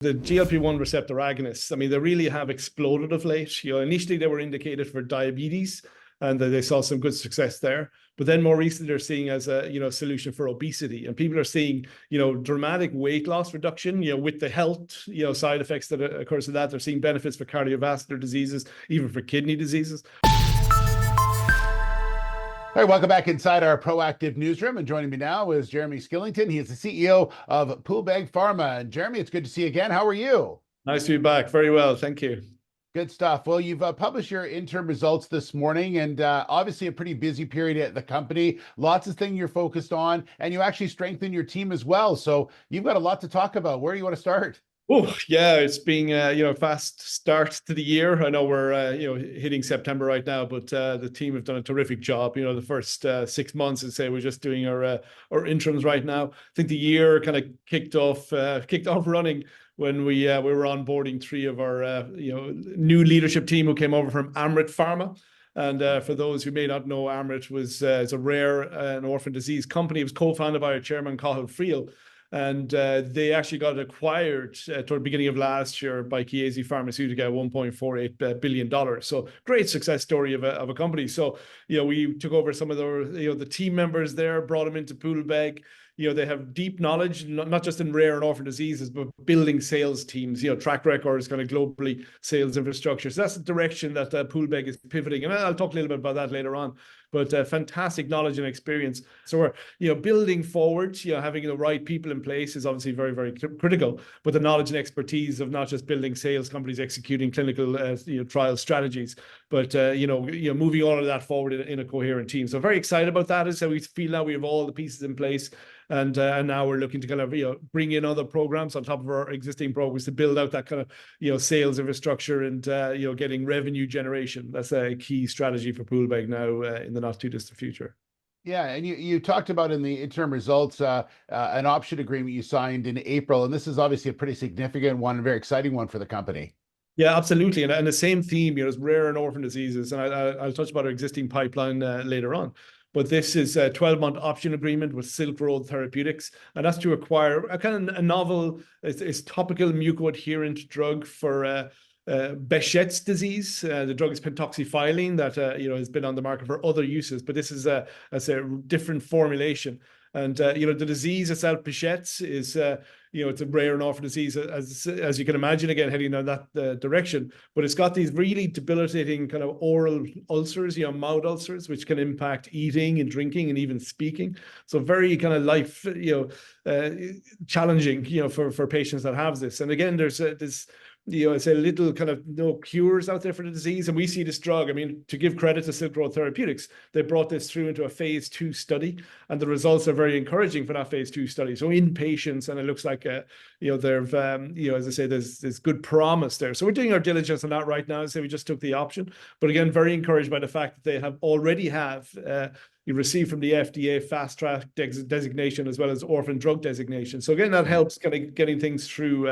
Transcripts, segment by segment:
The GLP-1 receptor agonists, I mean, they really have exploded of late. Initially they were indicated for diabetes, and they saw some good success there. But then more recently, they're seeing as a solution for obesity, and people are seeing dramatic weight loss reduction. With the health side effects that occurs to that, they're seeing benefits for cardiovascular diseases, even for kidney diseases. All right, welcome back inside our Proactive Newsroom. And joining me now is Jeremy Skillington. He is the CEO of Poolbeg Pharma. And Jeremy, it's good to see you again. How are you? Nice to be back. Very well. Thank you. Good stuff. Well, you've published your interim results this morning, and obviously a pretty busy period at the company. Lots of things you're focused on, and you actually strengthen your team as well. So you've got a lot to talk about. Where do you want to start? Oh, yeah, it's been a fast start to the year. I know we're hitting September right now, but the team have done a terrific job. The first 6 months, I'd say we're just doing our interims right now. I think the year kind of kicked off running when we were onboarding 3 of our new leadership team who came over from Amryt Pharma. And for those who may not know, Amryt was it's a rare and orphan disease company. It was co-founded by our chairman, Cathal Friel. And they actually got acquired toward the beginning of last year by Chiesi Pharmaceutica at $1.48 billion. So great success story of a company. So, we took over some of the team members there, brought them into Poolbeg. They have deep knowledge, not just in rare and orphan diseases, but building sales teams, track records, kind of globally sales infrastructure. So that's the direction that Poolbeg is pivoting. And I'll talk a little bit about that later on. But fantastic knowledge and experience. So we're, building forward, having the right people in place is obviously very, very critical. But the knowledge and expertise of not just building sales companies, executing clinical trial strategies, but moving all of that forward in a coherent team. So very excited about that. Is how we feel now we have all the pieces in place. And now we're looking to kind of bring in other programs on top of our existing programs to build out that kind of sales infrastructure and getting revenue generation. That's a key strategy for Poolbeg now in the not too distant future. Yeah, and you talked about in the interim results an option agreement you signed in April, and this is obviously a pretty significant one, a very exciting one for the company. Yeah, absolutely, and the same theme, as rare and orphan diseases, and I'll touch about our existing pipeline later on. But this is a 12-month option agreement with Silk Road Therapeutics, and that's to acquire a novel, it's topical mucoadherent drug for Behçet's disease. The drug is pentoxifylline that has been on the market for other uses, but this is a different formulation. And the disease itself, Behçet's, is it's a rare and orphan disease, as you can imagine, again heading down that direction. But it's got these really debilitating kind of oral ulcers, mouth ulcers, which can impact eating and drinking and even speaking. So very kind of life challenging for patients that have this. And again, there's this. It's a little kind of no cures out there for the disease. And we see this drug, I mean, to give credit to Silk Road Therapeutics, they brought this through into a phase 2 study, and the results are very encouraging for that phase 2 study. So in patients, and it looks like, they've, as I say, there's good promise there. So we're doing our diligence on that right now. So we just took the option, but again, very encouraged by the fact that they already have you receive from the FDA fast track designation as well as orphan drug designation. So again, that helps kind of getting things through,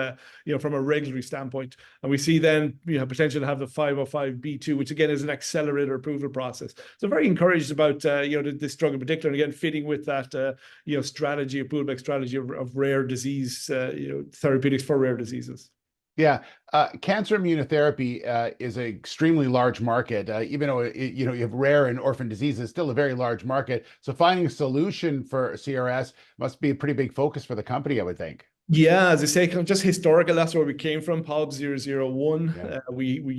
from a regulatory standpoint. And we see then potential to have the 505(b)(2), which again is an accelerator approval process. So very encouraged about this drug in particular, and again fitting with that strategy, of Poolbeg strategy of rare disease therapeutics for rare diseases. Yeah, cancer immunotherapy is an extremely large market. Even though you have rare and orphan diseases, it's still a very large market. So finding a solution for CRS must be a pretty big focus for the company, I would think. Yeah, as I say, just historical, that's where we came from, POLB 001. Yeah.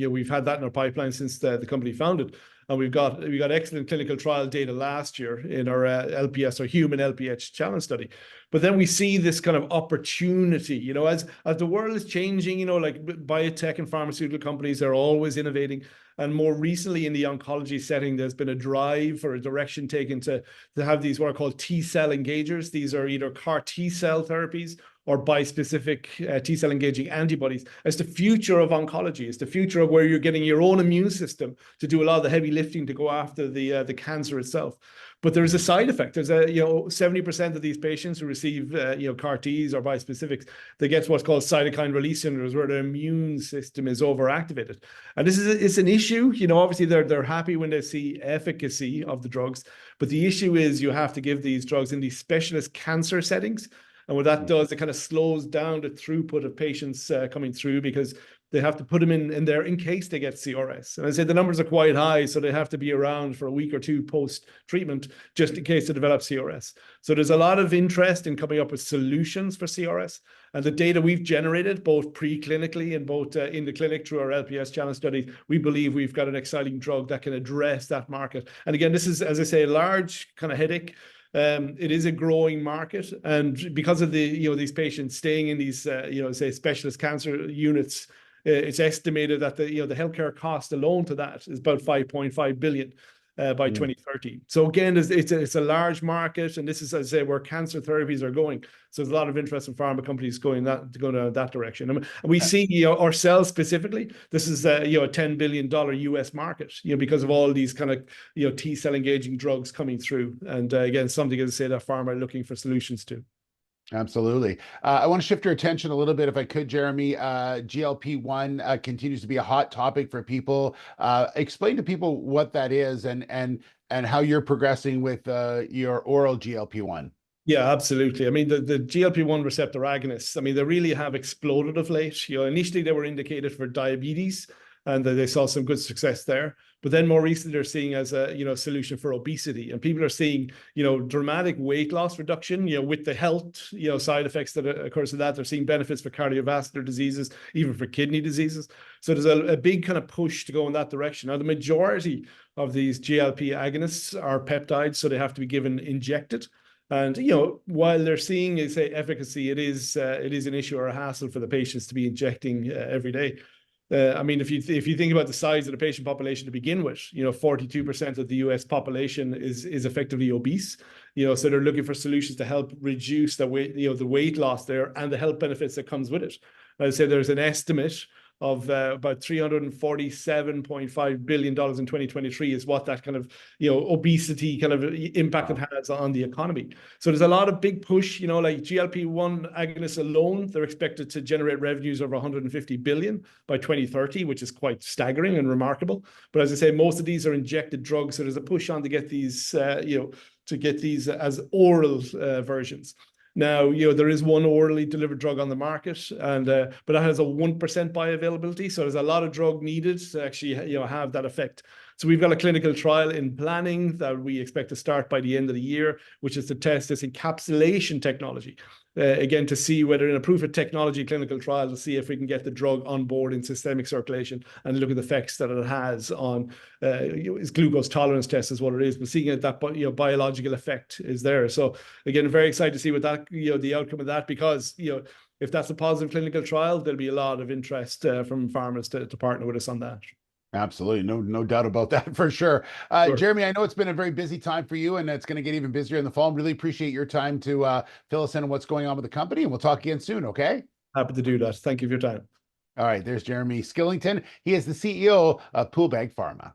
We've had that in our pipeline since the company founded. And we got excellent clinical trial data last year in our LPS, or human LPS challenge study. But then we see this kind of opportunity, as the world is changing, like biotech and pharmaceutical companies, they're always innovating. And more recently in the oncology setting, there's been a drive or a direction taken to have these what are called T-cell engagers. These are either CAR T-cell therapies or bispecific T-cell engaging antibodies as the future of oncology. It's the future of where you're getting your own immune system to do a lot of the heavy lifting to go after the cancer itself. But there is a side effect. There's 70% of these patients who receive CAR Ts or bispecifics, they get what's called cytokine release syndrome, where their immune system is overactivated. And it's an issue. Obviously they're happy when they see efficacy of the drugs, but the issue is you have to give these drugs in these specialist cancer settings. And what that does, it kind of slows down the throughput of patients coming through, because they have to put them in there in case they get CRS. And I say the numbers are quite high, so they have to be around for a week or two post-treatment just in case they develop CRS. So there's a lot of interest in coming up with solutions for CRS. And the data we've generated, both pre-clinically and both in the clinic through our LPS challenge studies, we believe we've got an exciting drug that can address that market. And again, this is, as I say, a large kind of headache. It is a growing market, and because of the these patients staying in these say specialist cancer units, it's estimated that the healthcare cost alone to that is about 5.5 billion by 2030. So again, it's a large market, and this is, as I say, where cancer therapies are going. So there's a lot of interest in pharma companies going that direction. And we see ourselves specifically, this is a $10 billion US market, because of all these kind of T-cell engaging drugs coming through. And again, something, as I say, that pharma are looking for solutions to. Absolutely. I want to shift your attention a little bit, if I could, Jeremy. GLP-1 continues to be a hot topic for people. Explain to people what that is and how you're progressing with your oral GLP-1. Yeah, absolutely. I mean, the GLP-1 receptor agonists, I mean, they really have exploded of late. Initially they were indicated for diabetes, and they saw some good success there. But then more recently, they're seeing as a solution for obesity, and people are seeing dramatic weight loss reduction. With the health side effects that occurs to that, they're seeing benefits for cardiovascular diseases, even for kidney diseases. So there's a big kind of push to go in that direction. Now, the majority of these GLP agonists are peptides, so they have to be given injected. And while they're seeing, say, efficacy, it is an issue or a hassle for the patients to be injecting every day. I mean, if you think about the size of the patient population to begin with, 42% of the US population is effectively obese. So they're looking for solutions to help reduce the weight, the weight loss there, and the health benefits that comes with it. I'd say there's an estimate of about $347.5 billion in 2023 is what that kind of, obesity kind of impact it has on the economy. So there's a lot of big push, like GLP-1 agonists alone, they're expected to generate revenues of 150 billion by 2030, which is quite staggering and remarkable. But as I say, most of these are injected drugs. So there's a push on to get these, to get these as oral versions. Now, there is one orally delivered drug on the market, and but that has a 1% bioavailability. So there's a lot of drug needed to actually, have that effect. So we've got a clinical trial in planning that we expect to start by the end of the year, which is to test this encapsulation technology. Again, to see whether in a proof of technology clinical trial, to see if we can get the drug on board in systemic circulation and look at the effects that it has on glucose tolerance test is what it is, but seeing that biological effect is there. So again, very excited to see what that the outcome of that, because if that's a positive clinical trial, there'll be a lot of interest from pharmas to partner with us on that. Absolutely. No doubt about that for sure. Sure. Jeremy, I know it's been a very busy time for you, and it's going to get even busier in the fall. Really appreciate your time to fill us in on what's going on with the company, and we'll talk again soon, okay? Happy to do that. Thank you for your time. All right, there's Jeremy Skillington. He is the CEO of Poolbeg Pharma.